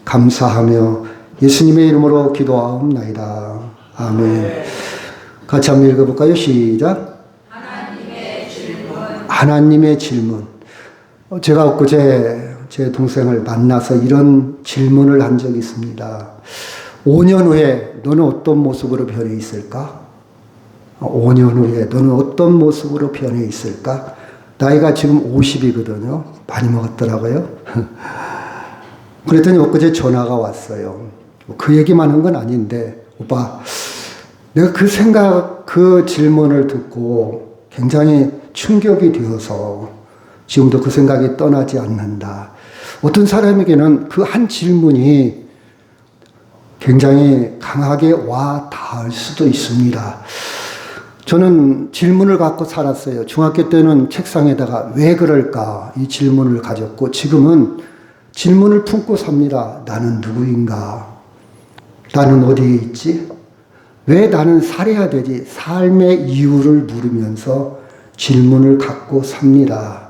감사하며 예수님의 이름으로 기도하옵나이다. 아멘. 같이 한번 읽어볼까요? 시작. 하나님의 질문. 제가 엊그제 제 동생을 만나서 이런 질문을 한 적이 있습니다. 5년 후에 너는 어떤 모습으로 변해 있을까? 5년 후에 너는 어떤 모습으로 변해 있을까? 나이가 지금 50이거든요. 많이 먹었더라고요. 그랬더니 엊그제 전화가 왔어요. 그 얘기만 한 건 아닌데, 오빠, 내가 그 질문을 듣고 굉장히 충격이 되어서 지금도 그 생각이 떠나지 않는다. 어떤 사람에게는 그 한 질문이 굉장히 강하게 와 닿을 수도 있습니다. 저는 질문을 갖고 살았어요. 중학교 때는 책상에다가 왜 그럴까? 이 질문을 가졌고, 지금은 질문을 품고 삽니다. 나는 누구인가? 나는 어디에 있지? 왜 나는 살아야 되지? 삶의 이유를 물으면서 질문을 갖고 삽니다.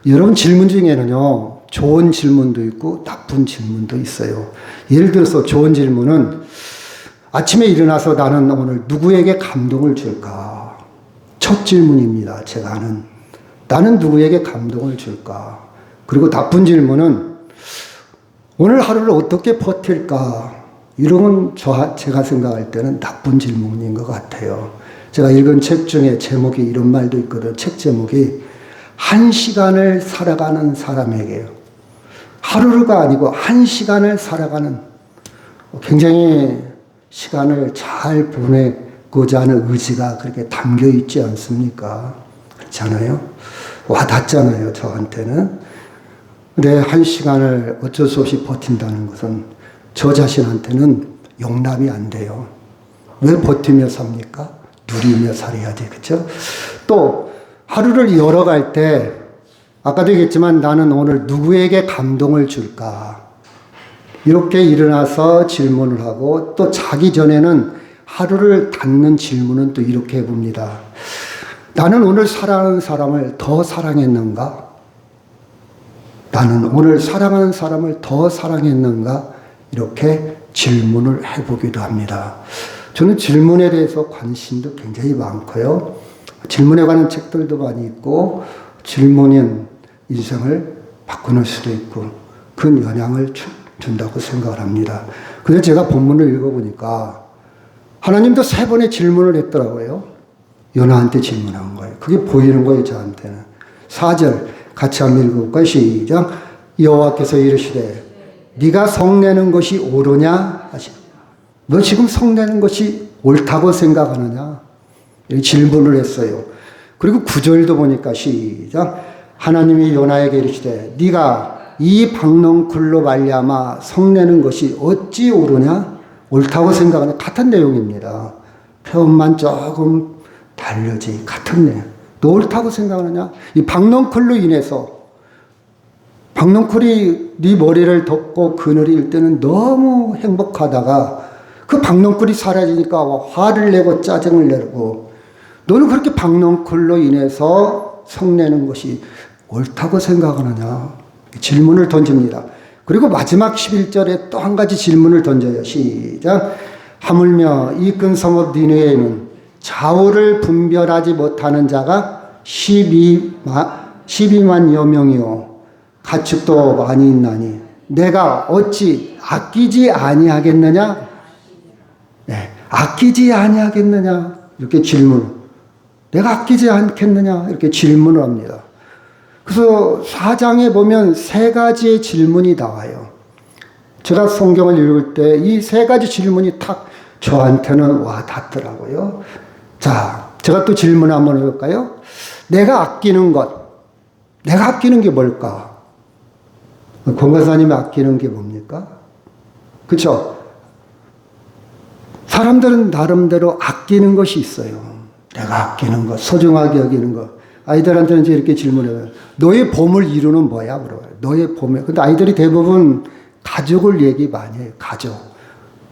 여러분, 질문 중에는요, 좋은 질문도 있고 나쁜 질문도 있어요. 예를 들어서 좋은 질문은 아침에 일어나서 나는 오늘 누구에게 감동을 줄까? 첫 질문입니다. 제가 하는. 나는 누구에게 감동을 줄까? 그리고 나쁜 질문은 오늘 하루를 어떻게 버틸까? 이런 건 제가 생각할 때는 나쁜 질문인 것 같아요. 제가 읽은 책 중에 제목이 이런 말도 있거든요. 책 제목이 한 시간을 살아가는 사람에게요. 하루가 아니고 한 시간을 살아가는, 굉장히 시간을 잘 보내고자 하는 의지가 그렇게 담겨 있지 않습니까? 그렇잖아요? 와닿잖아요, 저한테는. 근데 한 시간을 어쩔 수 없이 버틴다는 것은 저 자신한테는 용납이 안 돼요. 왜 버티며 삽니까? 누리며 살아야지, 그렇죠? 또 하루를 열어갈 때 아까도 얘기했지만 나는 오늘 누구에게 감동을 줄까? 이렇게 일어나서 질문을 하고 또 자기 전에는 하루를 닫는 질문은 또 이렇게 해봅니다. 나는 오늘 사랑하는 사람을 더 사랑했는가? 나는 오늘 사랑하는 사람을 더 사랑했는가? 이렇게 질문을 해보기도 합니다. 저는 질문에 대해서 관심도 굉장히 많고요. 질문에 관한 책들도 많이 있고, 질문인 인생을 바꾸는 수도 있고, 큰 영향을 준다고 생각을 합니다. 그래서 제가 본문을 읽어보니까 하나님도 3번의 질문을 했더라고요. 요나한테 질문한 거예요. 그게 보이는 거예요, 저한테는. 4절 같이 한번 읽어볼까요? 시작. 여호와께서 이르시되 네가 성내는 것이 옳으냐 하시고, 너 지금 성내는 것이 옳다고 생각하느냐? 이렇게 질문을 했어요. 그리고 9절도 보니까 시작. 하나님이 요나에게 이르시되 네가 이 박넝쿨로 말미암아 성내는 것이 어찌 옳으냐? 옳다고 생각하느냐? 같은 내용입니다. 표현만 조금 다르지 같은 내용. 너 옳다고 생각하느냐? 이 박넝쿨로 인해서, 박넝쿨이 네 머리를 덮고 그늘이 일 때는 너무 행복하다가 그 박넝쿨이 사라지니까 화를 내고 짜증을 내고, 너는 그렇게 박넝쿨로 인해서 성내는 것이 옳다고 생각하느냐? 질문을 던집니다. 그리고 마지막 11절에 또 한 가지 질문을 던져요. 시작. 하물며 이 큰 성읍 니느웨에는 좌우를 분별하지 못하는 자가 12만여 명이요 가축도 많이 있나니 내가 어찌 아끼지 아니하겠느냐? 네, 아끼지 아니하겠느냐? 이렇게 질문. 내가 아끼지 않겠느냐? 이렇게 질문을 합니다. 그래서 4장에 보면 3가지의 질문이 나와요. 제가 성경을 읽을 때 이 3가지 질문이 탁 저한테는 와 닿더라고요. 자, 제가 또 질문 한번 해볼까요? 내가 아끼는 것. 내가 아끼는 게 뭘까? 권가사님이 아끼는 게 뭡니까? 그렇죠? 사람들은 나름대로 아끼는 것이 있어요. 내가 아끼는 것, 소중하게 여기는 것. 아이들한테는 이제 이렇게 질문해요. 너의 봄을 이루는 뭐야? 물어봐요. 너의 봄에. 근데 아이들이 대부분 가족을 얘기 많이 해요. 가족.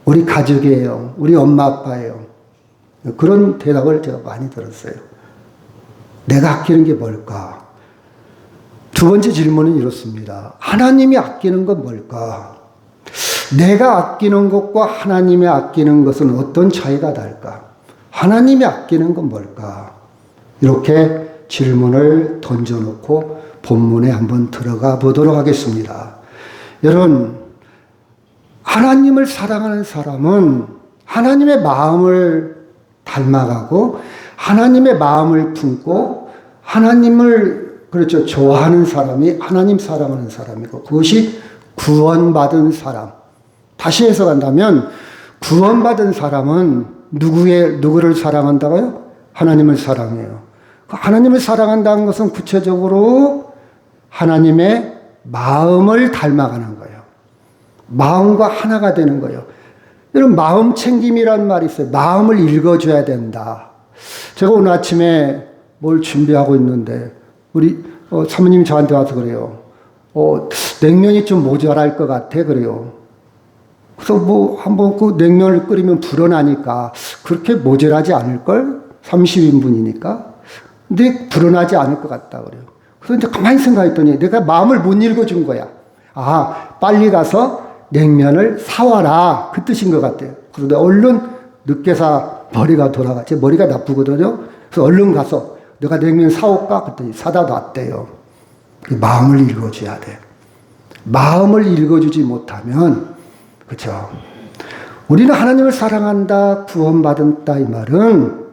우리 가족이에요. 우리 엄마 아빠예요. 그런 대답을 제가 많이 들었어요. 내가 아끼는 게 뭘까? 두 번째 질문은 이렇습니다. 하나님이 아끼는 건 뭘까? 내가 아끼는 것과 하나님이 아끼는 것은 어떤 차이가 날까? 하나님이 아끼는 건 뭘까? 이렇게 질문을 던져놓고 본문에 한번 들어가 보도록 하겠습니다. 여러분, 하나님을 사랑하는 사람은 하나님의 마음을 닮아가고 하나님의 마음을 품고 하나님을 그렇죠 좋아하는 사람이 하나님 사랑하는 사람이고 그것이 구원받은 사람. 다시 해석한다면 구원받은 사람은 누구를 사랑한다고요? 하나님을 사랑해요. 하나님을 사랑한다는 것은 구체적으로 하나님의 마음을 닮아가는 거예요. 마음과 하나가 되는 거예요. 여러분, 마음 챙김이라는 말이 있어요. 마음을 읽어줘야 된다. 제가 오늘 아침에 뭘 준비하고 있는데 우리 사모님이 저한테 와서 그래요. 냉면이 좀 모자랄 것 같아 그래요. 그래서 뭐 한번 그 냉면을 끓이면 불어나니까 그렇게 모자라지 않을걸? 30인분이니까. 근데 불어나지 않을 것 같다 그래요. 그래서 이제 가만히 생각했더니 내가 마음을 못 읽어준 거야. 아, 빨리 가서 냉면을 사와라. 그 뜻인 것 같아요. 그런데 얼른 늦게 머리가 돌아가. 제 머리가 나쁘거든요. 그래서 얼른 가서 내가 냉면 사올까? 그랬더니 사다 놨대요. 마음을 읽어줘야 돼. 마음을 읽어주지 못하면, 그렇죠. 우리는 하나님을 사랑한다, 구원받았다 이 말은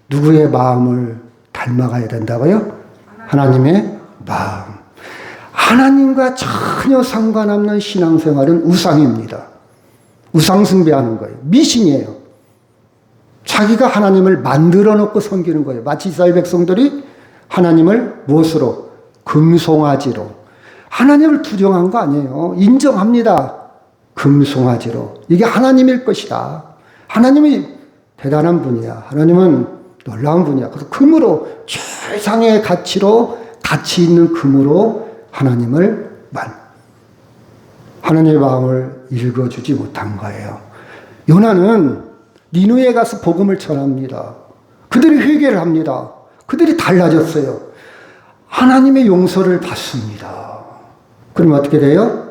누구의 마음을 닮아가야 된다고요? 하나님의 마음. 하나님과 전혀 상관없는 신앙생활은 우상입니다. 우상 숭배하는 거예요. 미신이에요. 자기가 하나님을 만들어 놓고 섬기는 거예요. 마치 이스라엘 백성들이 하나님을 무엇으로? 금송아지로. 하나님을 부정한 거 아니에요. 인정합니다. 금송아지로. 이게 하나님일 것이다. 하나님이 대단한 분이야. 하나님은 놀라운 분이야. 그래서 금으로, 최상의 가치로, 가치 있는 금으로 하나님의 마음을 읽어주지 못한 거예요. 요나는 니느웨에 가서 복음을 전합니다. 그들이 회개를 합니다. 그들이 달라졌어요. 하나님의 용서를 받습니다. 그럼 어떻게 돼요?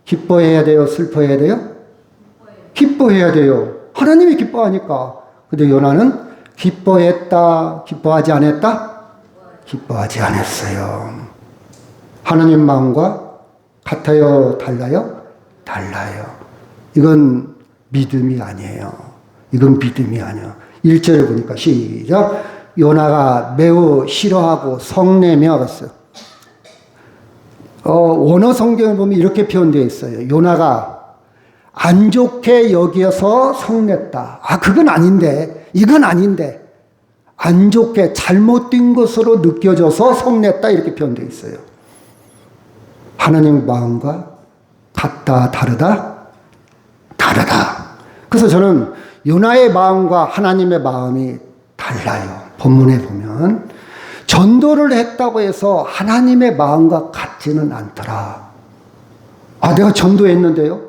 기뻐해야 돼요? 슬퍼해야 돼요? 기뻐해야 돼요. 하나님이 기뻐하니까. 근데 요나는 기뻐했다, 기뻐하지 않았다? 기뻐하지 않았어요. 하나님 마음과 같아요? 달라요? 달라요. 이건 믿음이 아니에요. 이건 믿음이 아니에요. 1절에 보니까 시작. 요나가 매우 싫어하고 성내며 그랬어요. 원어 성경을 보면 이렇게 표현되어 있어요. 요나가 안 좋게 여기어서 성냈다. 아, 그건 아닌데, 이건 아닌데, 안 좋게 잘못된 것으로 느껴져서 성냈다. 이렇게 표현되어 있어요. 하나님 마음과 같다, 다르다? 다르다. 그래서 저는 요나의 마음과 하나님의 마음이 달라요. 본문에 보면 전도를 했다고 해서 하나님의 마음과 같지는 않더라. 아, 내가 전도했는데요?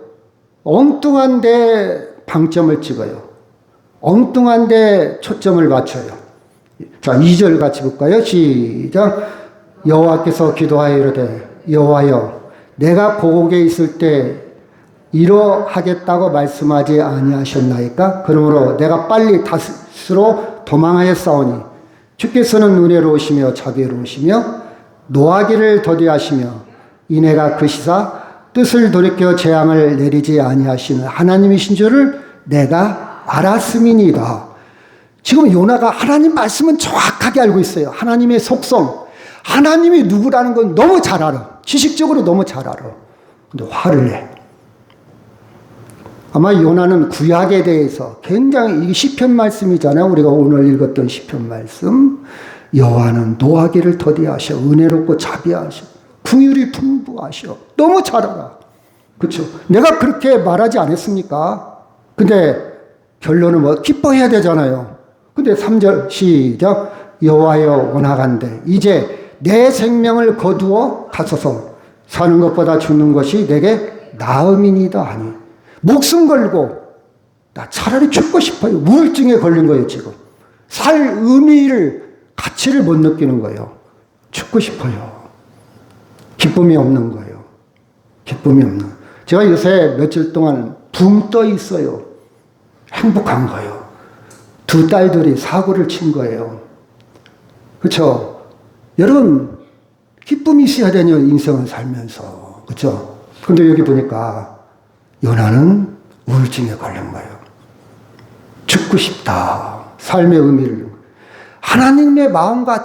엉뚱한데 방점을 찍어요. 엉뚱한데 초점을 맞춰요. 자, 2절 같이 볼까요? 시작. 여호와께서 기도하여 이르되 여호와여, 내가 고국에 있을 때 이러하겠다고 말씀하지 아니하셨나이까? 그러므로 내가 빨리 다스로 도망하였사오니 주께서는 은혜로우시며 자비로우시며 노하기를 더디하시며 이내가 그 시사 뜻을 돌이켜 재앙을 내리지 아니하시는 하나님이신 줄을 내가 알았음이니이다. 지금 요나가 하나님 말씀은 정확하게 알고 있어요. 하나님의 속성, 하나님이 누구라는 건 너무 잘 알아. 지식적으로 너무 잘 알아. 근데 화를 내. 아마 요나는 구약에 대해서 굉장히, 이게 시편 말씀이잖아요. 우리가 오늘 읽었던 시편 말씀. 여호와는 노하기를 더디하셔. 은혜롭고 자비하셔. 긍휼이 풍부하셔. 너무 잘 알아. 그렇죠? 내가 그렇게 말하지 않았습니까? 근데 결론은 뭐? 기뻐해야 되잖아요. 근데 3절 시작. 여호와여 원하간대 이제 내 생명을 거두어 가소서. 사는 것보다 죽는 것이 내게 나음이니이다 하니. 목숨 걸고 나 차라리 죽고 싶어요. 우울증에 걸린 거예요. 지금 살 의미를, 가치를 못 느끼는 거예요. 죽고 싶어요. 기쁨이 없는 거예요. 기쁨이 없는. 제가 요새 며칠 동안 붕 떠 있어요. 행복한 거예요. 두 딸들이 사고를 친 거예요. 그렇죠? 여러분, 기쁨이 있어야 되냐, 인생을 살면서. 그렇죠? 근데 여기 보니까 요나는 우울증에 걸린 거예요. 죽고 싶다. 삶의 의미를. 하나님의 마음과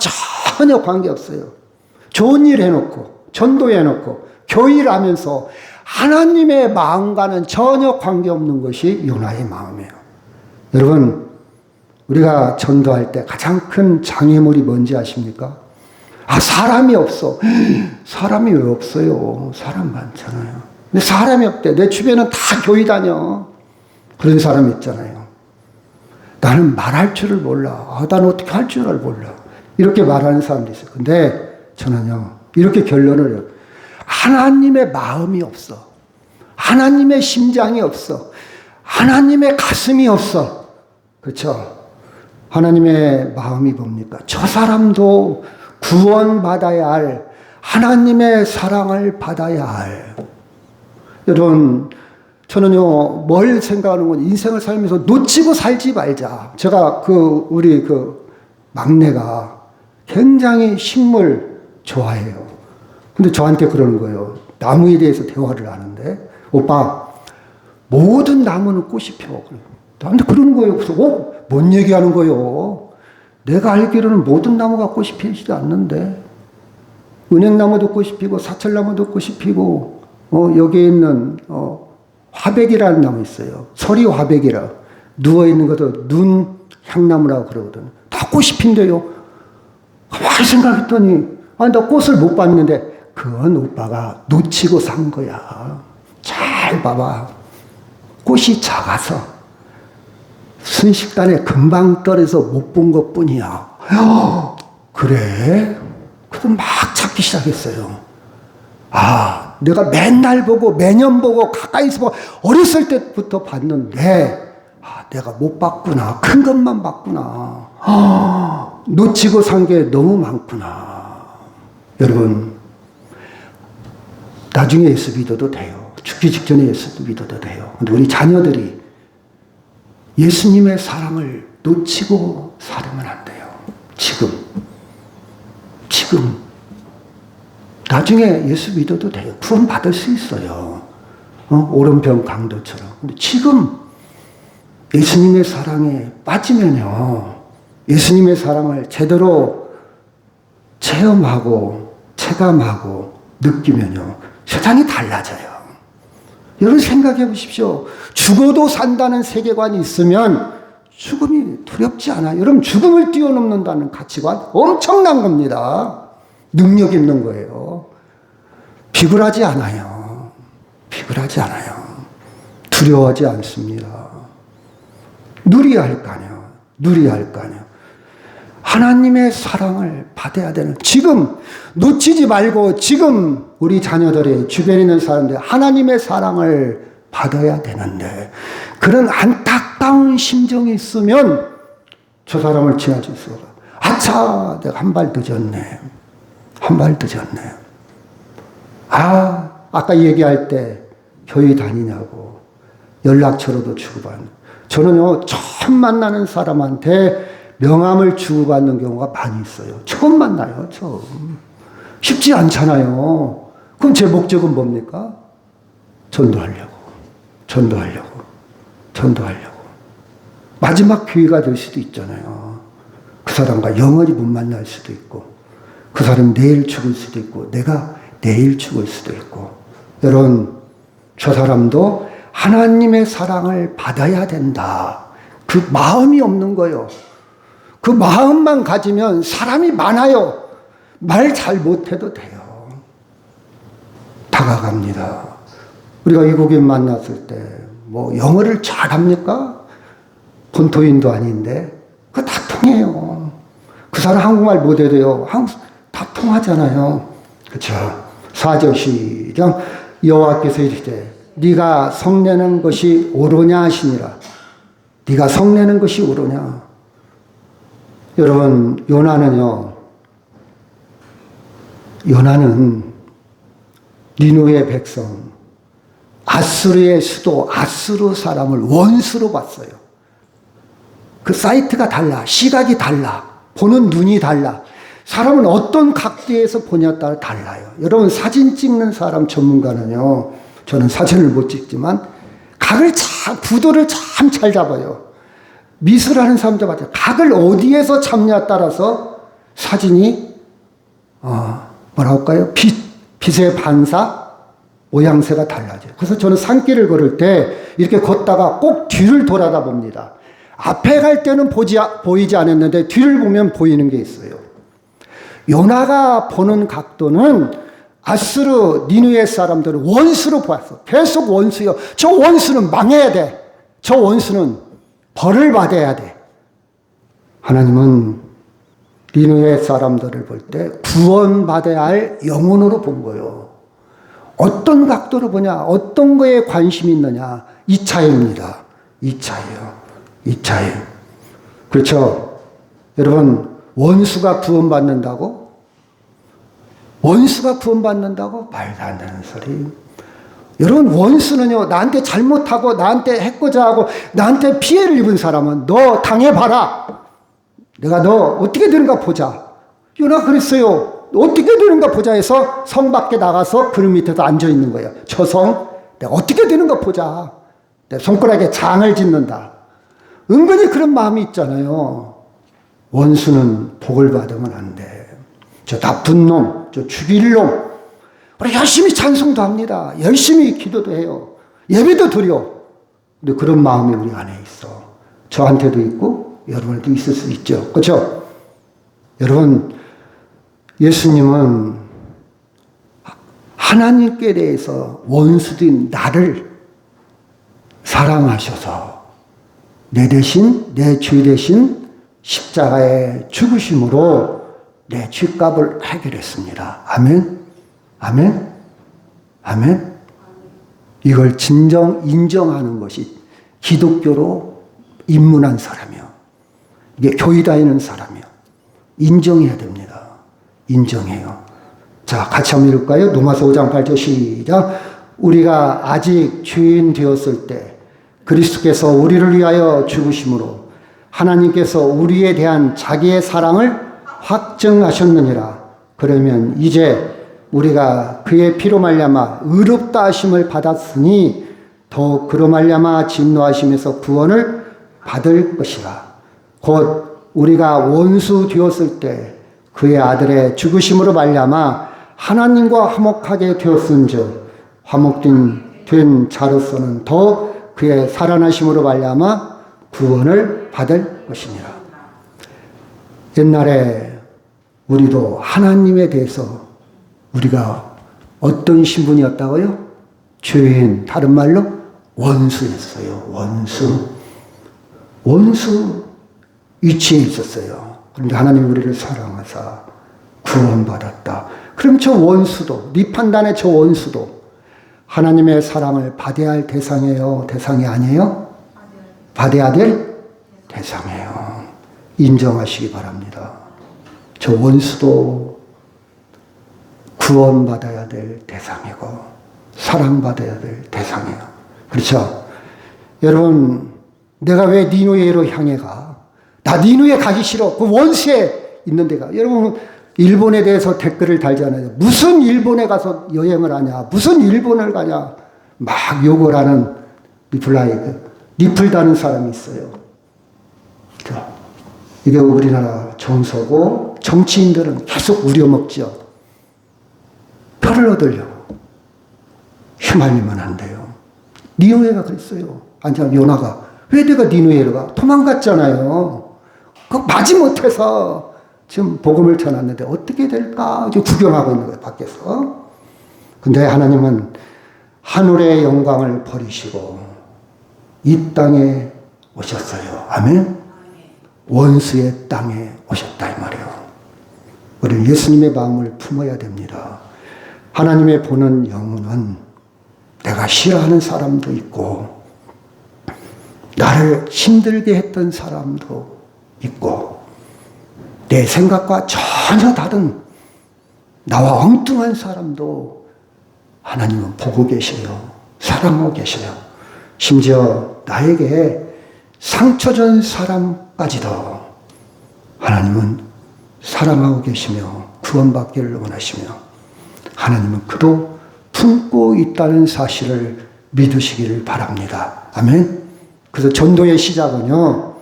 전혀 관계없어요. 좋은 일 해놓고, 전도해놓고, 교회를 하면서 하나님의 마음과는 전혀 관계없는 것이 요나의 마음이에요. 여러분, 우리가 전도할 때 가장 큰 장애물이 뭔지 아십니까? 사람이 없어. 사람이 왜 없어요? 사람 많잖아요. 근데 사람이 없대. 내 주변은 다 교회 다녀. 그런 사람 있잖아요. 나는 말할 줄을 몰라. 나는 어떻게 할 줄을 몰라. 이렇게 말하는 사람도 있어요. 근데 저는요, 이렇게 결론을 해요. 하나님의 마음이 없어. 하나님의 심장이 없어. 하나님의 가슴이 없어. 그렇죠? 하나님의 마음이 뭡니까? 저 사람도 구원받아야 할 하나님의 사랑을 받아야 할. 여러분, 저는요, 뭘 생각하는 건 인생을 살면서 놓치고 살지 말자. 제가 우리 막내가 굉장히 식물 좋아해요. 근데 저한테 그러는 거예요. 나무에 대해서 대화를 하는데, 오빠, 모든 나무는 꽃이 펴. 나한테 그러는 거예요. 그래서, 뭔 얘기하는 거예요? 내가 알기로는 모든 나무가 꽃이 피지 않는데, 은행나무도 꽃이 피고, 사철나무도 꽃이 피고, 여기에 있는, 화백이라는 나무 있어요. 서리화백이라. 누워있는 것도 눈향나무라고 그러거든. 다 꽃이 핀대요. 가만히 생각했더니, 나 꽃을 못 봤는데, 그건 오빠가 놓치고 산 거야. 잘 봐봐. 꽃이 작아서 순식간에 금방 떨어져 못 본 것 뿐이야. 그래? 그래서 막 찾기 시작했어요. 내가 맨날 보고 매년 보고 가까이서 보고 어렸을 때부터 봤는데 내가 못 봤구나. 큰 것만 봤구나. 놓치고 산 게 너무 많구나. 여러분, 나중에 예수 믿어도 돼요. 죽기 직전에 예수 믿어도 돼요. 근데 우리 자녀들이 예수님의 사랑을 놓치고 살으면 안 돼요. 지금. 나중에 예수 믿어도 돼요. 구원 받을 수 있어요. 오른편 강도처럼. 근데 지금 예수님의 사랑에 빠지면요. 예수님의 사랑을 제대로 체험하고 체감하고 느끼면요. 세상이 달라져요. 여러분 생각해 보십시오. 죽어도 산다는 세계관이 있으면 죽음이 두렵지 않아요. 여러분 죽음을 뛰어넘는다는 가치관 엄청난 겁니다. 능력 있는 거예요. 비굴하지 않아요. 비굴하지 않아요. 두려워하지 않습니다. 누려야 할 거 아니에요. 누려야 할 거 아니에요. 하나님의 사랑을 받아야 되는 지금 놓치지 말고 지금 우리 자녀들이 주변에 있는 사람들 하나님의 사랑을 받아야 되는데 그런 안타까운 심정이 있으면 저 사람을 지나칠 수가 없어요. 아차 내가 한 발 늦었네. 한 발 늦었네. 아까 얘기할 때 교회 다니냐고 연락처로도 주고받는. 저는요 처음 만나는 사람한테 명함을 주고받는 경우가 많이 있어요. 처음 만나요. 처음. 쉽지 않잖아요. 그럼 제 목적은 뭡니까? 전도하려고. 마지막 기회가 될 수도 있잖아요. 그 사람과 영원히 못 만날 수도 있고 그 사람이 내일 죽을 수도 있고 내가 내일 죽을 수도 있고 여러분 저 사람도 하나님의 사랑을 받아야 된다. 그 마음이 없는 거예요. 그 마음만 가지면 사람이 많아요. 말 잘 못해도 돼요. 다가갑니다. 우리가 외국인 만났을 때 뭐 영어를 잘합니까? 본토인도 아닌데 그거 다 통해요. 그 사람 한국말 못해도요. 다 통하잖아요. 그렇죠? 4절 시작. 여호와께서 이르시되 네가 성내는 것이 옳으냐 하시니라. 네가 성내는 것이 옳으냐. 여러분 요나는 니누의 백성 아수르의 수도 아수르 사람을 원수로 봤어요. 그 사이트가 달라. 시각이 달라. 보는 눈이 달라. 사람은 어떤 각도에서 보냐에 따라 달라요. 여러분 사진 찍는 사람 전문가는요. 저는 사진을 못 찍지만 각을 구도를 참 잘 잡아요. 미술하는 사람도 마찬가지예요. 각을 어디에서 잡냐에 따라서 사진이 뭐라 할까요? 빛의 반사, 모양새가 달라져요. 그래서 저는 산길을 걸을 때 이렇게 걷다가 꼭 뒤를 돌아다 봅니다. 앞에 갈 때는 보이지 않았는데 뒤를 보면 보이는 게 있어요. 요나가 보는 각도는 아수르 니느웨 사람들을 원수로 보았어. 계속 원수요. 저 원수는 망해야 돼. 저 원수는 벌을 받아야 돼. 하나님은 니느웨 사람들을 볼 때 구원받아야 할 영혼으로 본 거예요. 어떤 각도로 보냐, 어떤 거에 관심이 있느냐, 이 차이입니다. 이 차이요. 이 차이. 그렇죠? 여러분, 원수가 구원받는다고? 원수가 구원받는다고? 말도 안 되는 소리. 여러분, 원수는요, 나한테 잘못하고, 나한테 해코자 하고, 나한테 피해를 입은 사람은 너 당해봐라. 내가 너 어떻게 되는가 보자. 요나가 그랬어요. 어떻게 되는가 보자 해서 성 밖에 나가서 그늘 밑에서 앉아 있는 거예요. 저 성, 내가 어떻게 되는가 보자. 내 손가락에 장을 짓는다. 은근히 그런 마음이 있잖아요. 원수는 복을 받으면 안 돼. 저 나쁜 놈, 저 죽일 놈. 우리 열심히 찬송도 합니다. 열심히 기도도 해요. 예배도 드려. 근데 그런 마음이 우리 안에 있어. 저한테도 있고 여러분에도 있을 수 있죠. 그렇죠? 여러분, 예수님은 하나님께 대해서 원수된 나를 사랑하셔서 내 대신, 내 죄 대신 십자가에 죽으심으로 내 죄값을 해결했습니다. 아멘? 아멘? 아멘? 이걸 진정 인정하는 것이 기독교로 입문한 사람이요. 이게 교회 다니는 사람이요. 인정해야 됩니다. 인정해요. 자, 같이 한번 읽을까요? 로마서 5장 8절 시작. 우리가 아직 죄인 되었을 때 그리스도께서 우리를 위하여 죽으심으로 하나님께서 우리에 대한 자기의 사랑을 확증하셨느니라. 그러면 이제 우리가 그의 피로 말미암아 의롭다 하심을 받았으니 더 그로 말미암아 진노하심에서 구원을 받을 것이라. 곧 우리가 원수 되었을 때 그의 아들의 죽으심으로 말미암아 하나님과 화목하게 되었은즉 화목된 자로서는 더 그의 살아나심으로 말미암아 구원을 받을 것이니라. 옛날에 우리도 하나님에 대해서 우리가 어떤 신분이었다고요? 죄인, 다른 말로 원수였어요. 원수 위치에 있었어요. 그런데 하나님 우리를 사랑하사 구원받았다. 그럼 저 원수도, 네 판단에 저 원수도 하나님의 사랑을 받아야 할 대상이에요? 대상이 아니에요? 받아야 될 대상이에요. 인정하시기 바랍니다. 저 원수도 구원받아야 될 대상이고 사랑받아야 될 대상이에요. 그렇죠? 여러분, 내가 왜 니느웨로 향해 가? 나 니느웨 가기 싫어. 그 원수에 있는 데가. 여러분, 일본에 대해서 댓글을 달잖아요. 무슨 일본에 가서 여행을 하냐? 무슨 일본을 가냐? 막 욕을 하는 리플 다는 사람이 있어요. 이게 우리나라 정서고 정치인들은 계속 우려먹죠. 표를 얻으려고. 휘말리면 안 돼요. 니느웨가 그랬어요. 아니, 요나가. 왜 내가 니느웨로 가? 도망갔잖아요. 그거 마지못해서 지금 복음을 전했는데 어떻게 될까? 지금 구경하고 있는 거예요, 밖에서. 근데 하나님은 하늘의 영광을 버리시고 이 땅에 오셨어요. 아멘? 원수의 땅에 오셨다, 이 말이에요. 우리는 예수님의 마음을 품어야 됩니다. 하나님의 보는 영혼은 내가 싫어하는 사람도 있고, 나를 힘들게 했던 사람도 있고, 내 생각과 전혀 다른 나와 엉뚱한 사람도 하나님은 보고 계셔요. 사랑하고 계셔요. 심지어 나에게 상처 준 사람까지도 하나님은 사랑하고 계시며 구원받기를 원하시며 하나님은 그도 품고 있다는 사실을 믿으시기를 바랍니다. 아멘. 그래서 전도의 시작은요,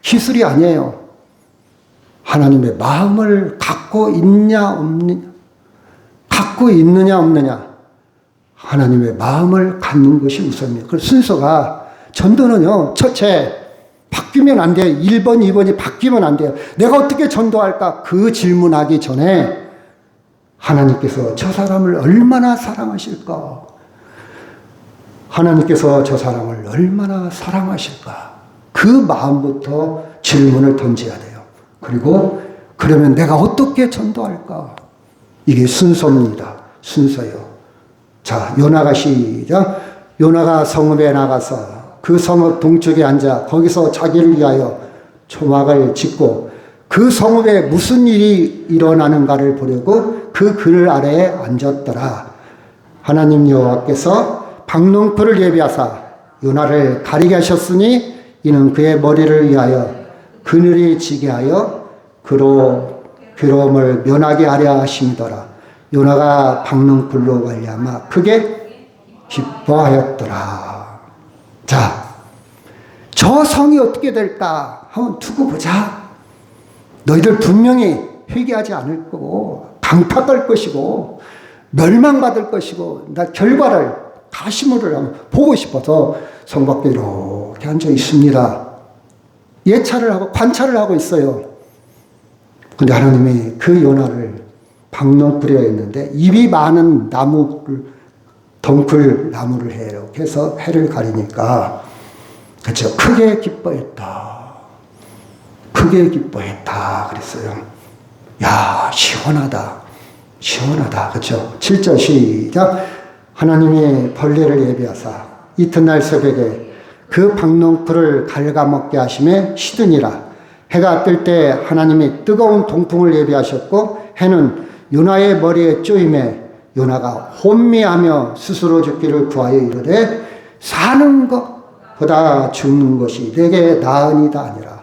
기술이 아니에요. 하나님의 마음을 갖고 있냐 없느냐, 갖고 있느냐 없느냐, 하나님의 마음을 갖는 것이 우선이에요. 그 순서가, 전도는요, 첫째 바뀌면 안 돼요. 1번, 2번이 바뀌면 안 돼요. 내가 어떻게 전도할까? 그 질문하기 전에 하나님께서 저 사람을 얼마나 사랑하실까? 하나님께서 저 사람을 얼마나 사랑하실까? 그 마음부터 질문을 던져야 돼요. 그리고 그러면 내가 어떻게 전도할까? 이게 순서입니다. 순서요. 자, 요나가 시작. 요나가 성읍에 나가서 그 성읍 동쪽에 앉아 거기서 자기를 위하여 초막을 짓고 그 성읍에 무슨 일이 일어나는가를 보려고 그 글 아래에 앉았더라. 하나님 여호와께서 박농풀을 예비하사 요나를 가리게 하셨으니 이는 그의 머리를 위하여 그늘이 지게 하여 괴로움을 면하게 하려 하심이더라. 요나가 박농풀로 말미암아 크게 기뻐하였더라. 자, 저 성이 어떻게 될까 한번 두고 보자. 너희들 분명히 회개하지 않을 거고 강팍할 것이고 멸망받을 것이고 나 결과를 가시물을 한번 보고 싶어서 성 밖에 이렇게 앉아 있습니다. 예찰을 하고 관찰을 하고 있어요. 근데 하나님이 그 요나를 박농풀에 있는데 입이 많은 나무를 덩굴 나무를 해요. 그래서 해를 가리니까 그렇죠. 크게 기뻐했다. 크게 기뻐했다. 그랬어요. 야, 시원하다. 시원하다. 그렇죠. 7절 시작. 하나님이 벌레를 예비하사 이튿날 새벽에 그 박농풀을 갉아먹게 하심에 시드니라. 해가 뜰 때 하나님이 뜨거운 동풍을 예비하셨고 해는 요나의 머리에 쪼임에 요나가 혼미하며 스스로 죽기를 구하여 이르되 사는 것보다 죽는 것이 내게 나으니다 아니라.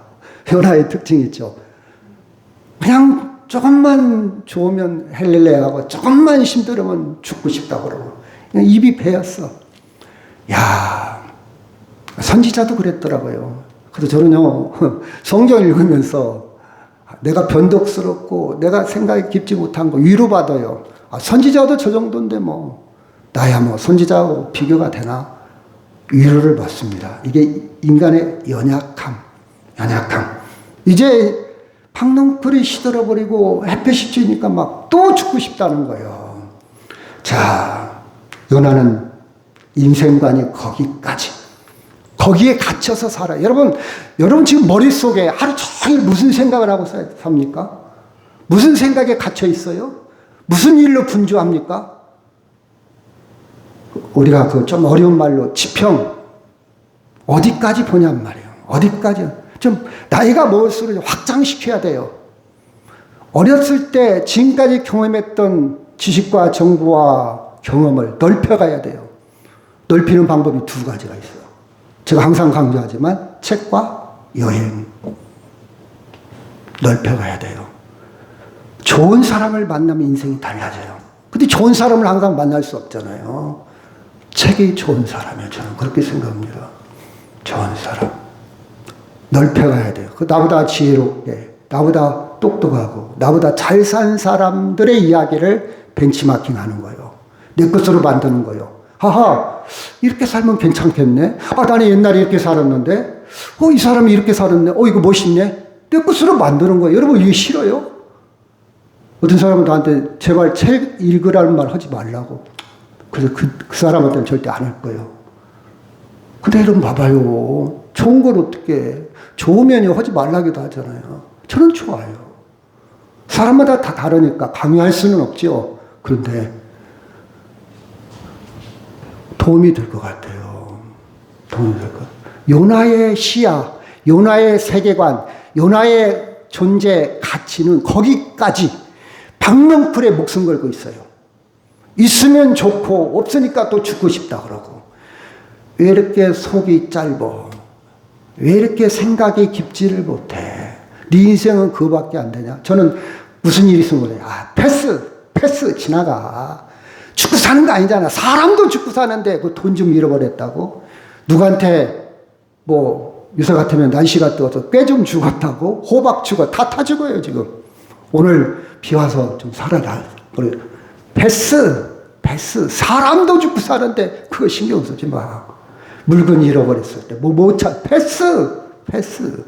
요나의 특징이 있죠. 그냥 조금만 좋으면 헬렐레하고 조금만 힘들으면 죽고 싶다고 그러고 그냥 입이 배였어. 야, 선지자도 그랬더라고요. 그래서 저는요, 성경 읽으면서 내가 변덕스럽고 내가 생각이 깊지 못한 거 위로받아요. 선지자도 저 정도인데 뭐 나야 뭐 선지자하고 비교가 되나? 위로를 받습니다. 이게 인간의 연약함. 이제 박농풀이 시들어버리고 햇볕이 쬐니까 막 또 죽고 싶다는 거예요. 자, 요나는 인생관이 거기에 갇혀서 살아요. 여러분 지금 머릿속에 하루 종일 무슨 생각을 하고 삽니까? 무슨 생각에 갇혀 있어요? 무슨 일로 분주합니까? 우리가 그 좀 어려운 말로 지평, 어디까지 보냔 말이에요. 어디까지. 좀 나이가 먹을수록 확장시켜야 돼요. 어렸을 때 지금까지 경험했던 지식과 정보와 경험을 넓혀가야 돼요. 넓히는 방법이 두 가지가 있어요. 제가 항상 강조하지만 책과 여행. 넓혀가야 돼요. 좋은 사람을 만나면 인생이 달라져요. 근데 좋은 사람을 항상 만날 수 없잖아요. 책이 좋은 사람이에요. 저는 그렇게 생각합니다. 좋은 사람. 넓혀가야 돼요. 나보다 지혜롭게, 나보다 똑똑하고, 나보다 잘 산 사람들의 이야기를 벤치마킹 하는 거예요. 내 것으로 만드는 거예요. 하하, 이렇게 살면 괜찮겠네. 나는 옛날에 이렇게 살았는데, 이 사람이 이렇게 살았네. 이거 멋있네. 내 것으로 만드는 거예요. 여러분, 이게 싫어요? 어떤 사람은 나한테 제발 책 읽으라는 말 하지 말라고. 그래서 그 사람한테는 절대 안 할 거예요. 근데 여러분 봐봐요. 좋은 걸 어떻게, 좋으면 하지 말라기도 하잖아요. 저는 좋아요. 사람마다 다 다르니까 강요할 수는 없죠. 그런데 도움이 될 것 같아요. 도움이 될 것 같아요. 요나의 시야, 요나의 세계관, 요나의 존재 가치는 거기까지 박농풀에 목숨 걸고 있어요. 있으면 좋고 없으니까 또 죽고 싶다 그러고 왜 이렇게 속이 짧어? 왜 이렇게 생각이 깊지를 못해? 네 인생은 그거밖에 안 되냐? 저는 무슨 일이 있으면 그래. 패스, 지나가. 죽고 사는 거 아니잖아. 사람도 죽고 사는데 그 돈 좀 잃어버렸다고? 누구한테 유서 같으면 날씨가 뜨거워서 꽤 좀 죽었다고? 호박 죽어. 다 타 죽어요, 지금. 오늘 비 와서 좀 살아라. 그래. 패스. 사람도 죽고 사는데 그거 신경 쓰지 마. 물건 잃어버렸을 때 패스.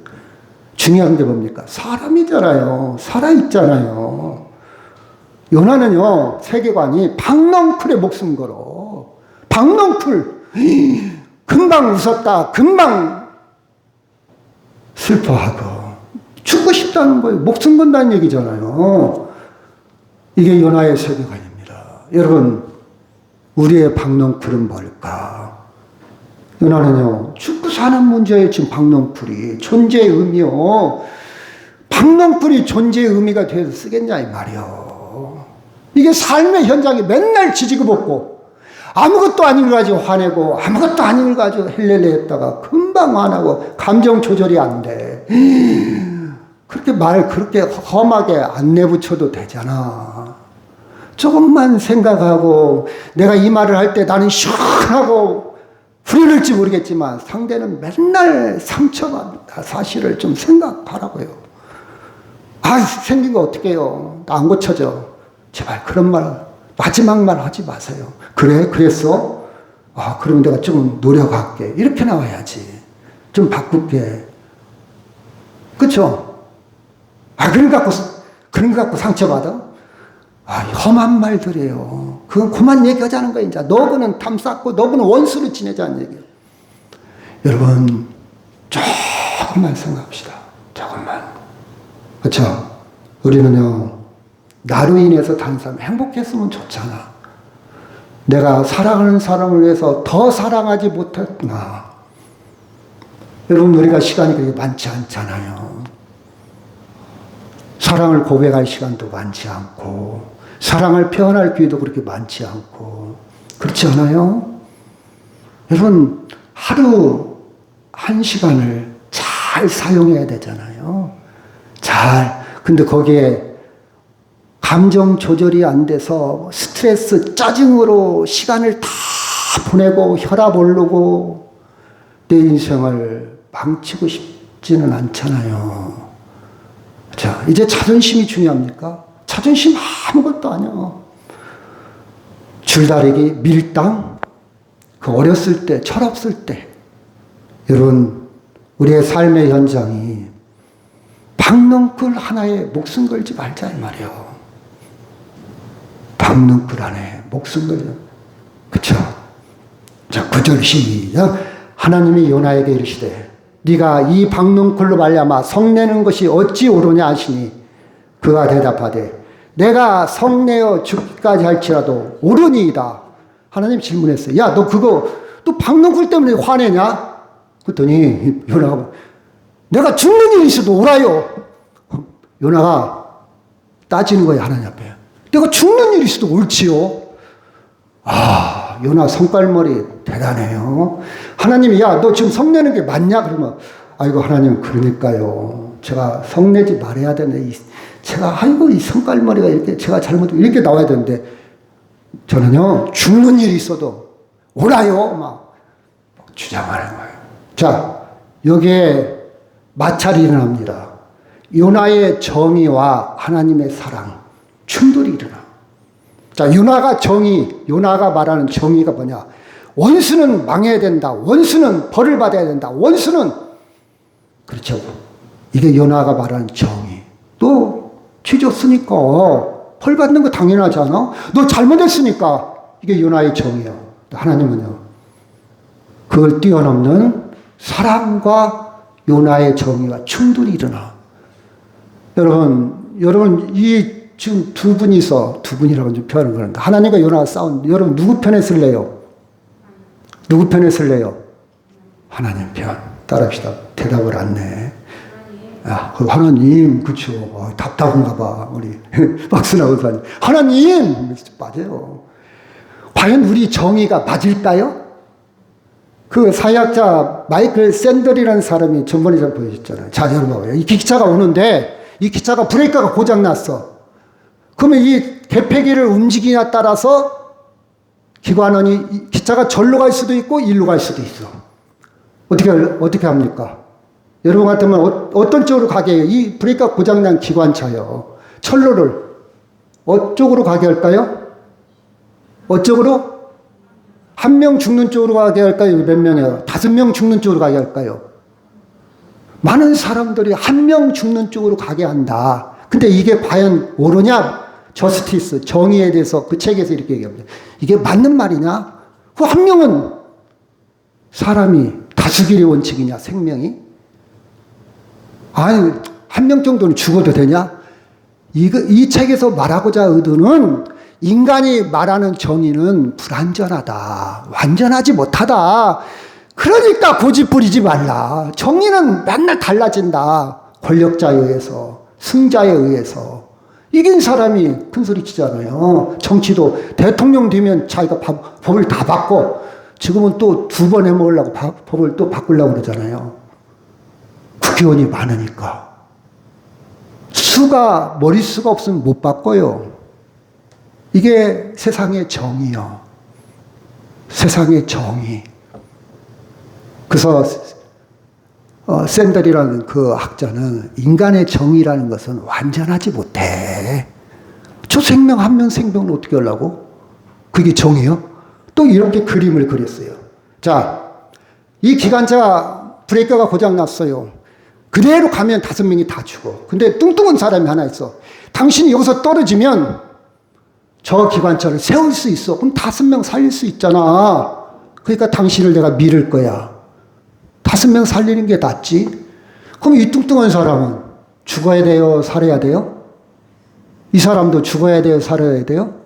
중요한 게 뭡니까? 사람이잖아요. 살아있잖아요. 요나는요, 세계관이 박넝쿨에 목숨 걸어. 박넝쿨. 금방 웃었다. 금방 슬퍼하고. 죽고 싶다는 거예요. 목숨 건다는 얘기잖아요. 이게 요나의 세계관입니다. 여러분, 우리의 박넝쿨은 뭘까? 요나는요, 죽고 사는 문제에 지금 박넝쿨이 존재의 의미요. 박넝쿨이 존재의 의미가 돼서 쓰겠냐, 이 말이요. 이게 삶의 현장이 맨날 지지고 볶고, 아무것도 아닌 걸 가지고 화내고, 아무것도 아닌 걸 가지고 헬렐레 했다가 금방 화나고, 감정 조절이 안 돼. 그렇게 험하게 안 내붙여도 되잖아. 조금만 생각하고, 내가 이 말을 할 때 나는 시원하고, 후련할지 모르겠지만 상대는 맨날 상처받는다. 사실을 좀 생각하라고요. 생긴 거 어떻게 해요? 나 안 고쳐져. 제발 그런 말, 마지막 말 하지 마세요. 그래? 그랬어? 그러면 내가 좀 노력할게. 이렇게 나와야지. 좀 바꿀게. 그쵸? 그런 거 갖고 상처받아? 험한 말들이에요. 그건 그만 얘기하자는 거예요. 이제 너그는 탐쌓고 너그는 원수로 지내자는 얘기예요. 여러분, 조금만 생각합시다. 조금만. 그렇죠? 우리는요, 나로 인해서 다른 사람 행복했으면 좋잖아. 내가 사랑하는 사람을 위해서 더 사랑하지 못했구나. 여러분, 우리가 시간이 그렇게 많지 않잖아요. 사랑을 고백할 시간도 많지 않고, 사랑을 표현할 기회도 그렇게 많지 않고, 그렇지 않아요? 여러분, 하루 1시간을 잘 사용해야 되잖아요. 근데 거기에 감정 조절이 안 돼서 스트레스, 짜증으로 시간을 다 보내고 혈압 오르고 내 인생을 망치고 싶지는 않잖아요. 자, 이제 자존심이 중요합니까? 자존심 아무것도 아니야. 줄다리기, 밀당, 그 어렸을 때, 철없을 때. 여러분, 우리의 삶의 현장이 박넝쿨 하나에 목숨 걸지 말자, 이 말이에요. 박넝쿨 하나에 목숨 걸자. 그쵸? 자, 9절 시작. 하나님이 요나에게 이르시되, 네가 이 박넝쿨로 말미암아 성내는 것이 어찌 옳으냐 하시니, 그가 대답하되, 내가 성내어 죽기까지 할지라도 옳으니이다. 하나님 질문했어요. 야, 너 박넝쿨 때문에 화내냐? 그랬더니 요나가, 내가 죽는 일이 있어도 옳아요. 요나가 따지는 거예요, 하나님 앞에. 내가 죽는 일이 있어도 옳지요. 요나 성깔머리 대단해요. 하나님이, 야, 너 지금 성내는 게 맞냐? 그러면, 아이고, 하나님, 그러니까요. 제가 성내지 말아야 되는데, 이 성깔머리가 이렇게, 제가 이렇게 나와야 되는데, 저는요, 죽는 일이 있어도 옳아요. 막 주장하는 거예요. 자, 여기에 마찰이 일어납니다. 요나의 정의와 하나님의 사랑, 충돌이 일어나. 자, 요나가 말하는 정의가 뭐냐? 원수는 망해야 된다. 원수는 벌을 받아야 된다. 원수는, 그렇죠. 이게 요나가 말하는 정의. 너 뒤졌으니까 벌 받는 거 당연하지 않아? 너 잘못했으니까. 이게 요나의 정의야. 하나님은요, 그걸 뛰어넘는 사랑과 요나의 정의가 충돌이 일어나. 여러분, 지금 두 분이라고 좀 표현을 그런데, 하나님과 요나가 싸운, 여러분, 누구 편에 설래요? 누구 편에 설래요? 하나님 편. 따라합시다. 대답을 안 내. 하나님, 그쵸. 답답한가 봐. 우리 박수나고 사님. 하나님! 맞아요. 과연 우리 정의가 맞을까요? 그 사회학자 마이클 샌들이라는 사람이 전번에 잘 보여줬잖아요. 자, 여러분 봐봐요. 이 기차가 오는데 이 기차가 브레이크가 고장났어. 그러면 이 개폐기를 움직이냐에 따라서 기관원이 기차가 절로 갈 수도 있고 일로 갈 수도 있어. 어떻게 합니까? 여러분 같으면 어떤 쪽으로 가게 해요? 이 브레이크가 고장난 기관차요. 철로를 어쪽으로 가게 할까요? 어쪽으로? 한 명 죽는 쪽으로 가게 할까요? 몇 명이에요? 5명 죽는 쪽으로 가게 할까요? 많은 사람들이 한 명 죽는 쪽으로 가게 한다. 근데 이게 과연 옳으냐? 저스티스, 정의에 대해서 그 책에서 이렇게 얘기합니다. 이게 맞는 말이냐? 그 한 명은 사람이 다수결의 원칙이냐, 생명이? 아니, 한 명 정도는 죽어도 되냐? 이 책에서 말하고자 의도는 인간이 말하는 정의는 불완전하다. 완전하지 못하다. 그러니까 고집 부리지 말라. 정의는 맨날 달라진다. 권력자에 의해서, 승자에 의해서. 이긴 사람이 큰 소리 치잖아요. 정치도 대통령 되면 자기가 법을 다 바꿔. 지금은 또 2번 해먹으려고 법을 또 바꾸려고 그러잖아요. 국회의원이 많으니까. 머릿수가 없으면 못 바꿔요. 이게 세상의 정의요. 세상의 정의. 그래서 샌들이라는 그 학자는 인간의 정의라는 것은 완전하지 못해. 저 생명 한 명 생명을 어떻게 하려고? 그게 정의요? 또 이렇게 그림을 그렸어요. 자, 이 기관차 브레이크가 고장났어요. 그대로 가면 5명이 다 죽어. 근데 뚱뚱한 사람이 하나 있어. 당신이 여기서 떨어지면 저 기관차를 세울 수 있어. 그럼 5명 살릴 수 있잖아. 그러니까 당신을 내가 밀을 거야. 5명 살리는 게 낫지. 그럼 이 뚱뚱한 사람은 죽어야 돼요? 살아야 돼요? 이 사람도 죽어야 돼요? 살아야 돼요?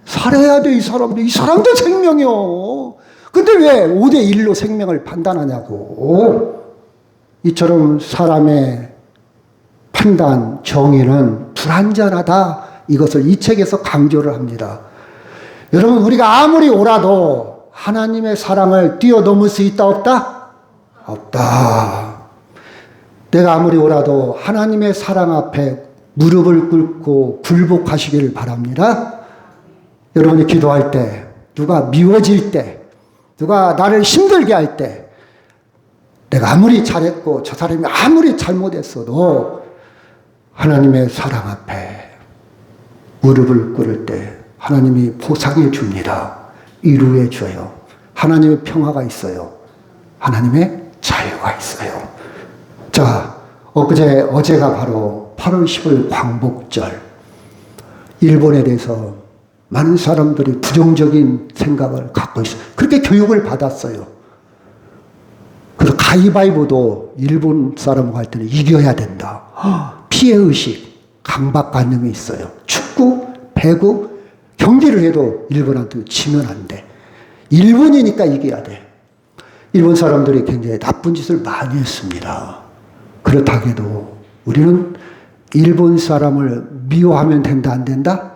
살아야 돼, 이 사람도. 이 사람도 생명이요. 근데 왜 5대1로 생명을 판단하냐고. 이처럼 사람의 판단, 정의는 불완전하다. 이것을 이 책에서 강조를 합니다. 여러분, 우리가 아무리 옳아도 하나님의 사랑을 뛰어넘을 수 있다, 없다? 없다. 내가 아무리 옳아도 하나님의 사랑 앞에 무릎을 꿇고 굴복하시기를 바랍니다. 여러분이 기도할 때, 누가 미워질 때, 누가 나를 힘들게 할 때, 내가 아무리 잘했고 저 사람이 아무리 잘못했어도 하나님의 사랑 앞에 무릎을 꿇을 때 하나님이 보상해 줍니다. 위로해 줘요. 하나님의 평화가 있어요. 하나님의 자유가 있어요. 자, 어제가 바로 8월 10일 광복절. 일본에 대해서 많은 사람들이 부정적인 생각을 갖고 있어요. 그렇게 교육을 받았어요. 그래서 가위바위보도 일본 사람과 할 때는 이겨야 된다. 피해의식, 강박관념이 있어요. 축구, 배구, 경기를 해도 일본한테 지면 안 돼. 일본이니까 이겨야 돼. 일본 사람들이 굉장히 나쁜 짓을 많이 했습니다. 그렇다고 해도 우리는 일본 사람을 미워하면 된다, 안 된다?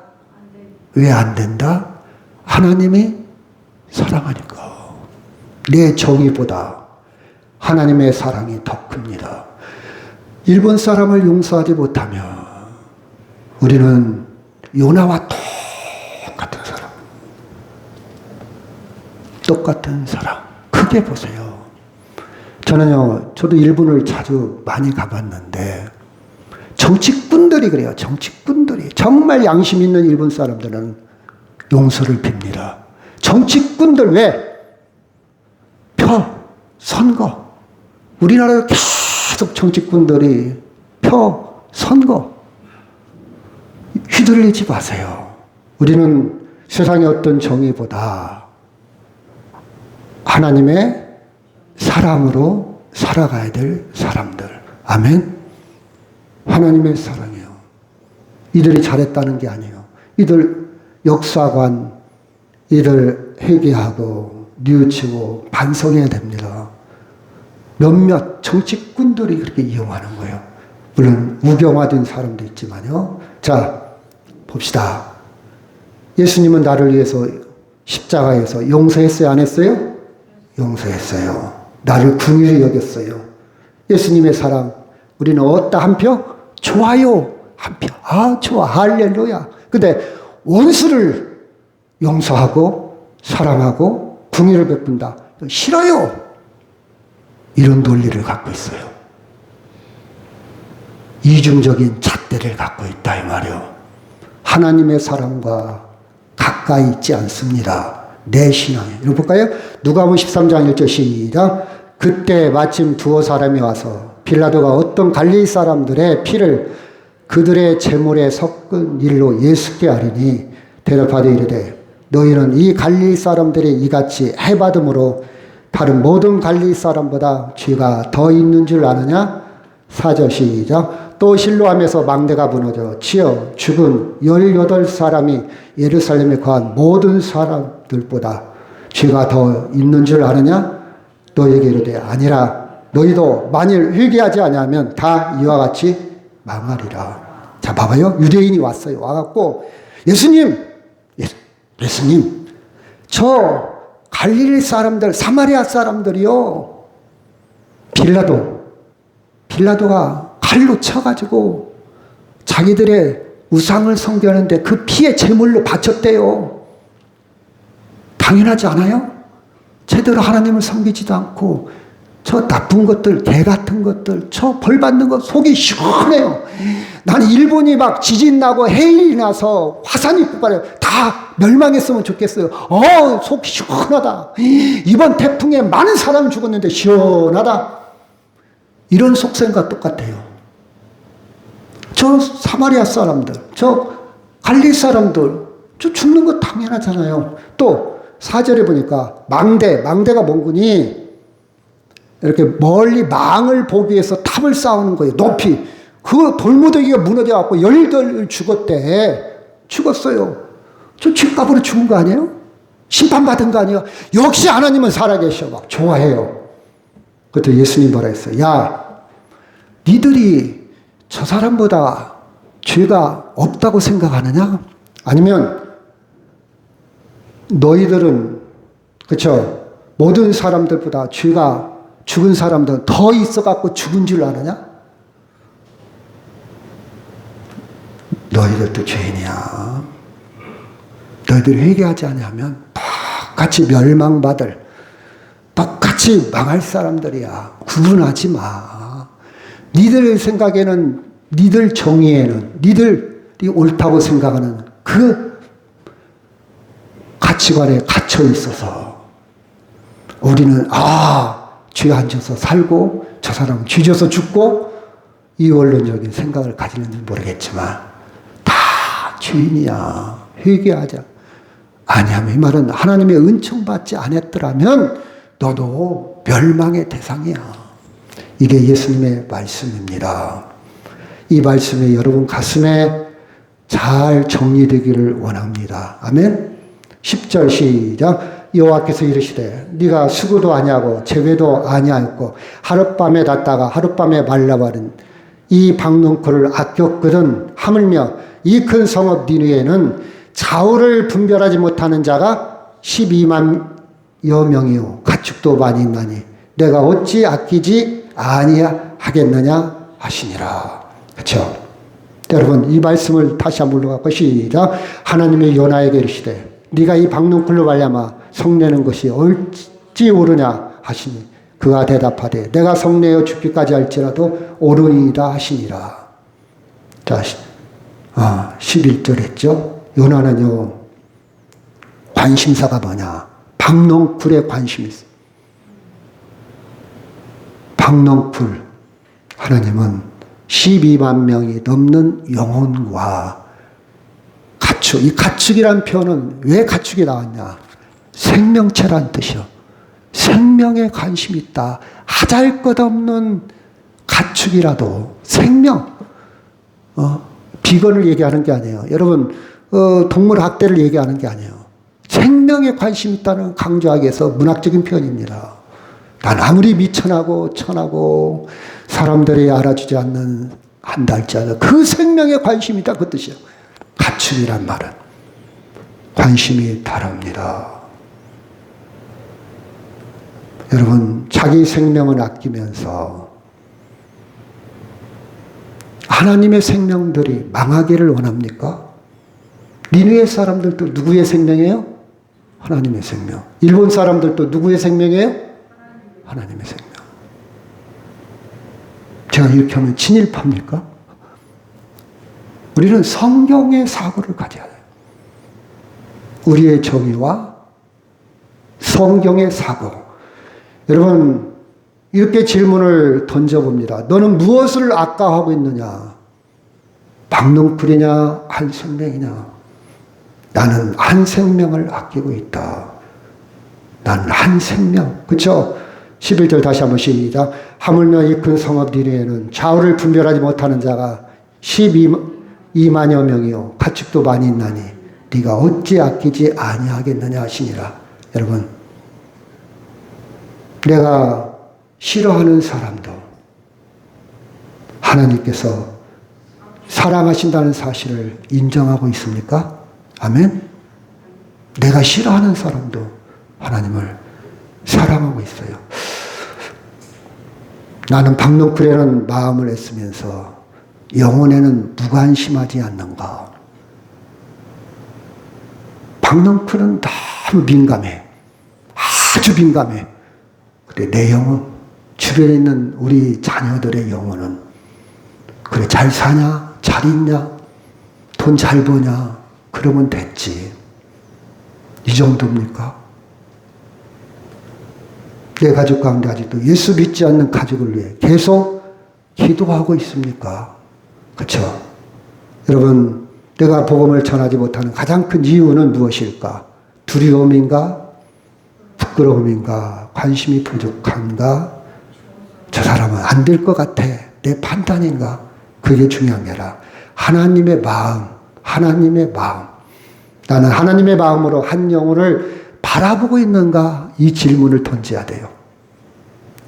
왜 안 된다? 하나님이 사랑하니까. 내 정의보다 하나님의 사랑이 더 큽니다. 일본 사람을 용서하지 못하면 우리는 요나와 똑같은 사람. 똑같은 사람. 크게 보세요. 저도 일본을 자주 많이 가봤는데 정치꾼들이 그래요. 정치꾼들이. 정말 양심 있는 일본 사람들은 용서를 빕니다. 정치꾼들 왜? 선거. 우리나라에 계속 정치꾼들이 선거. 휘둘리지 마세요. 우리는 세상의 어떤 정의보다 하나님의 사랑으로 살아가야 될 사람들. 아멘. 하나님의 사랑이에요. 이들이 잘했다는 게 아니에요. 이들 역사관, 이들 회개하고 뉘우치고 반성해야 됩니다. 몇몇 정치꾼들이 그렇게 이용하는 거예요. 물론 우경화된 사람도 있지만요. 자, 봅시다. 예수님은 나를 위해서 십자가에서 용서했어요? 안 했어요? 용서했어요. 나를 긍휼히 여겼어요. 예수님의 사랑, 우리는 어디다 한 표? 좋아요. 한 표. 아, 좋아. 할렐루야. 근데 원수를 용서하고 사랑하고 긍휼을 베푼다. 싫어요. 이런 논리를 갖고 있어요. 이중적인 잣대를 갖고 있다 이 말이요. 하나님의 사랑과 가까이 있지 않습니다. 내 신앙에. 이거 볼까요? 누가복음 13장 1절 시작. 그때 마침 두어 사람이 와서 빌라도가 어떤 갈릴리 사람들의 피를 그들의 제물에 섞은 일로 예수께 아뢰니 대답하되 이르되 너희는 이 갈릴리 사람들이 이같이 해받음으로 다른 모든 갈릴리 사람보다 죄가 더 있는 줄 아느냐? 4절 시작. 또 실로암에서 망대가 무너져 치어 죽은 18사람이 예루살렘에 거한 모든 사람들보다 죄가 더 있는 줄 아느냐? 너에게 이르되 아니라 너희도 만일 회개하지 아니하면 다 이와 같이 망하리라. 자, 봐봐요. 유대인이 왔어요. 와갖고 예수님, 저 갈릴리 사람들, 사마리아 사람들이요. 빌라도가 칼로 쳐가지고 자기들의 우상을 섬기는데 그 피의 제물로 바쳤대요. 당연하지 않아요? 제대로 하나님을 섬기지도 않고 저 나쁜 것들, 개 같은 것들, 저 벌 받는 것 속이 시원해요. 나는 일본이 막 지진 나고 해일이 나서 화산이 폭발해요. 다 멸망했으면 좋겠어요. 속 시원하다. 이번 태풍에 많은 사람이 죽었는데 시원하다. 이런 속셈과 똑같아요. 저 사마리아 사람들, 저 갈릴리 사람들, 저 죽는 거 당연하잖아요. 또 4절에 보니까 망대가 뭔구니 이렇게 멀리 망을 보기 위해서 탑을 쌓는 거예요. 높이. 그 돌무더기가 무너져갖고 열들 죽었어요. 저 죗값으로 죽은 거 아니에요? 심판받은 거 아니에요? 역시 하나님은 살아계셔. 막 좋아해요. 그때 예수님 뭐라 했어요? 야, 니들이 저 사람보다 죄가 없다고 생각하느냐? 아니면 너희들은 그쵸? 모든 사람들보다 죄가 죽은 사람들은 더 있어갖고 죽은 줄 아느냐? 너희들도 죄인이야. 너희들이 회개하지 않으면 똑같이 멸망받을, 똑같이 망할 사람들이야. 구분하지 마. 니들 생각에는, 니들 정의에는, 니들이 옳다고 생각하는 그 가치관에 갇혀 있어서 우리는 죄 안 져서 살고 저 사람은 죄 져서 죽고 이 원론적인 생각을 가지는지 모르겠지만 다 죄인이야. 회개하자. 아니하면 이 말은 하나님의 은총 받지 않았더라면 너도 멸망의 대상이야. 이게 예수님의 말씀입니다. 이 말씀이 여러분 가슴에 잘 정리되기를 원합니다. 아멘. 10절 시작. 여호와께서 이르시되 네가 수고도 아니하고 재배도 아니하였고 하룻밤에 닿다가 하룻밤에 말라버린 이 박농쿨을 아꼈거든. 하물며 이 큰 성읍 니느웨는 좌우를 분별하지 못하는 자가 12만여 명이요 가축도 많이 내가 어찌 아끼지 아니하겠느냐 하시니라. 그렇죠? 여러분 이 말씀을 다시 한번 불러갖고 시작. 하나님의 요나에게 이르시되 네가 이 박농쿨로 말미암아 성내는 것이 옳지 옳으냐 하시니 그가 대답하되 내가 성내어 죽기까지 할지라도 옳으니이다 하시니라. 자, 11절 했죠. 요나는요 관심사가 뭐냐? 박농쿨에 관심이 있어. 박농쿨 하나님은 12만 명이 넘는 영혼과 가축, 이 가축이란 표현은 왜 가축이 나왔냐? 생명체란 뜻이요. 생명에 관심이 있다. 하잘것없는 가축이라도 생명. 비건을 얘기하는 게 아니에요. 여러분 동물학대를 얘기하는 게 아니에요. 생명에 관심이 있다는 강조하기 위해서 문학적인 표현입니다. 난 아무리 미천하고 천하고 사람들이 알아주지 않는 한 달짜리 그 생명에 관심이 있다 그 뜻이에요. 가축이란 말은 관심이 다릅니다. 여러분, 자기 생명을 아끼면서 하나님의 생명들이 망하기를 원합니까? 니느웨 사람들도 누구의 생명이에요? 하나님의 생명. 일본 사람들도 누구의 생명이에요? 하나님의 생명. 제가 이렇게 하면 친일파입니까? 우리는 성경의 사고를 가져야 돼요. 우리의 정의와 성경의 사고. 여러분, 이렇게 질문을 던져봅니다. 너는 무엇을 아까워하고 있느냐? 박농쿨이냐? 한 생명이냐? 나는 한 생명을 아끼고 있다. 나는 한 생명. 그렇죠? 11절 다시 한번 시작. 하물며 이 큰 성읍 니느웨는 좌우를 분별하지 못하는 자가 12만여 명이요 가축도 많이 있나니 네가 어찌 아끼지 아니하겠느냐 하시니라. 여러분, 내가 싫어하는 사람도 하나님께서 사랑하신다는 사실을 인정하고 있습니까? 아멘? 내가 싫어하는 사람도 하나님을 사랑하고 있어요. 나는 박농쿨에는 마음을 애쓰면서 영혼에는 무관심하지 않는가? 박농쿨은 너무 민감해. 아주 민감해. 근데 내 영혼, 주변에 있는 우리 자녀들의 영혼은 그래, 잘 사냐? 잘 있냐? 돈 잘 버냐? 그러면 됐지. 이 정도입니까? 내 가족 가운데 아직도 예수 믿지 않는 가족을 위해 계속 기도하고 있습니까? 그렇죠? 여러분, 내가 복음을 전하지 못하는 가장 큰 이유는 무엇일까? 두려움인가? 부끄러움인가? 관심이 부족한가? 저 사람은 안 될 것 같아. 내 판단인가? 그게 중요한 게 아니라 하나님의 마음, 하나님의 마음. 나는 하나님의 마음으로 한 영혼을 바라보고 있는가? 이 질문을 던져야 돼요.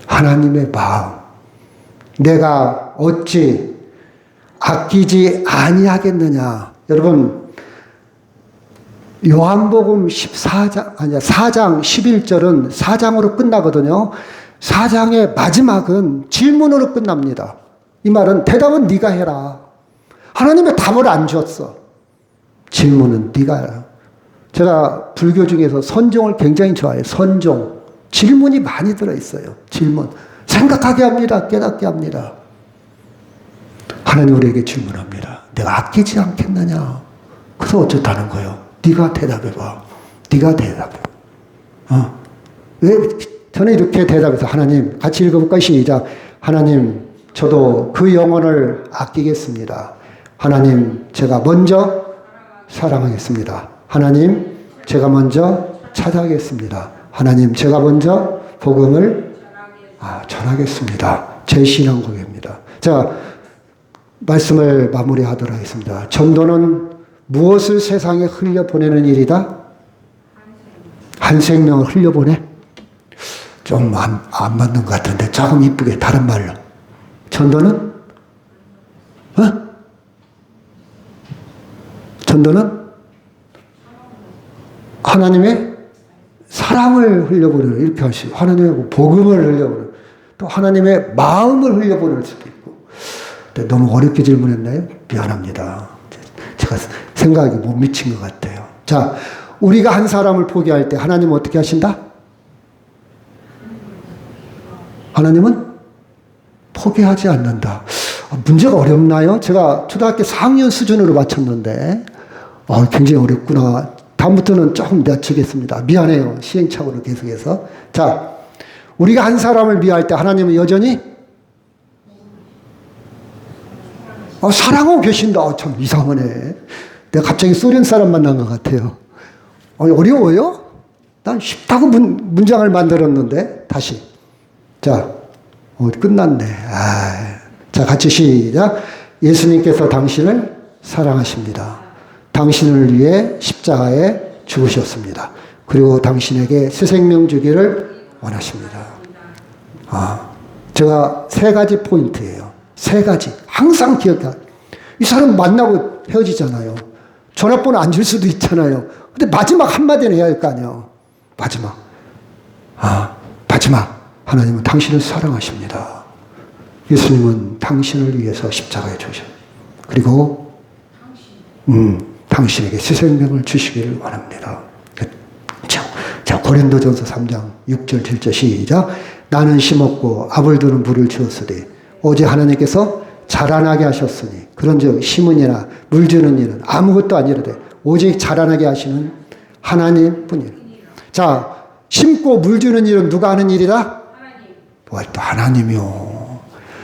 하나님의 마음. 내가 어찌 아끼지 아니하겠느냐. 여러분, 요한복음 4장 11절은 4장으로 끝나거든요. 4장의 마지막은 질문으로 끝납니다. 이 말은 대답은 네가 해라. 하나님의 답을 안 줬어. 질문은 네가 해라. 제가 불교 중에서 선종을 굉장히 좋아해요. 선종. 질문이 많이 들어있어요. 질문. 생각하게 합니다. 깨닫게 합니다. 하나님 우리에게 질문합니다. 내가 아끼지 않겠느냐? 그래서 어쩌다는 거예요? 네가 대답해봐. 네가 대답해. 왜 저는 이렇게 대답해서 하나님 같이 읽어볼까요? 시작. 하나님 저도 그 영혼을 아끼겠습니다. 하나님 제가 먼저 사랑하겠습니다. 하나님 제가 먼저 찾아가겠습니다. 하나님 제가 먼저 복음을 전하겠습니다. 제 신앙 고백입니다. 자, 말씀을 마무리하도록 하겠습니다. 전도는 무엇을 세상에 흘려보내는 일이다? 한 생명을 흘려보내? 좀 안 맞는 것 같은데 조금 이쁘게 다른 말로. 전도는? 전도는 하나님의 사랑을 흘려보내는, 이렇게 하시고, 하나님의 복음을 흘려보내는, 또 하나님의 마음을 흘려보낼 수도 있고. 너무 어렵게 질문했나요? 미안합니다. 제가 생각이 못 미친 것 같아요. 자, 우리가 한 사람을 포기할 때 하나님은 어떻게 하신다? 하나님은 포기하지 않는다. 문제가 어렵나요? 제가 초등학교 4학년 수준으로 맞췄는데 굉장히 어렵구나. 다음부터는 조금 낮추겠습니다. 미안해요. 시행착오를 계속해서. 자, 우리가 한 사람을 미워할 때 하나님은 여전히 사랑하고 계신다. 참 이상하네. 내가 갑자기 소련 사람 만난 것 같아요. 어려워요? 난 쉽다고 문장을 만들었는데 다시. 자, 끝났네. 자, 같이 시작. 예수님께서 당신을 사랑하십니다. 당신을 위해 십자가에 죽으셨습니다. 그리고 당신에게 새 생명 주기를 원하십니다. 제가 3가지 포인트예요. 3가지. 항상 기억해. 이 사람 만나고 헤어지잖아요. 전화번호 안 줄 수도 있잖아요. 근데 마지막 한마디는 해야 할 거 아니에요. 마지막 마지막, 하나님은 당신을 사랑하십니다. 예수님은 당신을 위해서 십자가에 죽으셨. 그리고 당신에게 새 생명을 주시기를 원합니다. 자, 고린도전서 3장 6절 7절 시작. 나는 심었고 아볼도는 물을 주었으니 오직 하나님께서 자라나게 하셨으니 그런즉 심은 이나 물 주는 이는 아무것도 아니라되 오직 자라나게 하시는 하나님뿐이라. 자, 심고 물 주는 일은 누가 하는 일이라? 하나님. 또 하나님이요.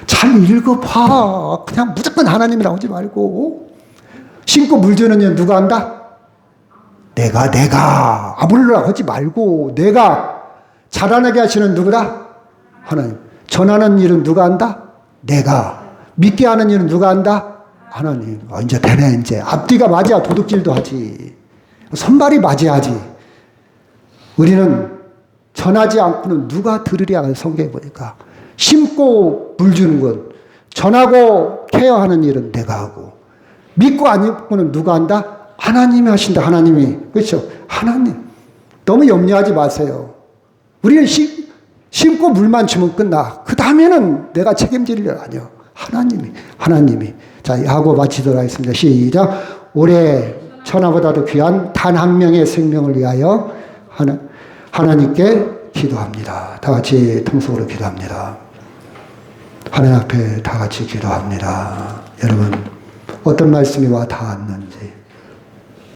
잘 읽어봐. 그냥 무조건 하나님이라고 하지 말고. 심고 물 주는 일은 누가 한다? 내가 아무리라고 하지 말고 내가 자라나게 하시는 누구다? 하나님. 전하는 일은 누가 한다? 내가. 믿게 하는 일은 누가 한다? 하나님. 이제 되네 이제. 앞뒤가 맞아야 도둑질도 하지. 손발이 맞아야지. 우리는 전하지 않고는 누가 들으랴 성경에 보니까 심고 물 주는 건 전하고 케어하는 일은 내가 하고 믿고 안 믿고는 누가 한다? 하나님이 하신다. 하나님이. 그렇죠? 하나님. 너무 염려하지 마세요. 우리는 심고 물만 주면 끝나. 그 다음에는 내가 책임질 일 아니요. 하나님이. 자, 하고 마치도록 하겠습니다. 시작. 올해 천하보다도 귀한 단 한 명의 생명을 위하여 하나님께 기도합니다. 다 같이 통속으로 기도합니다. 하나님 앞에 다 같이 기도합니다. 여러분, 어떤 말씀이 와 닿았는지.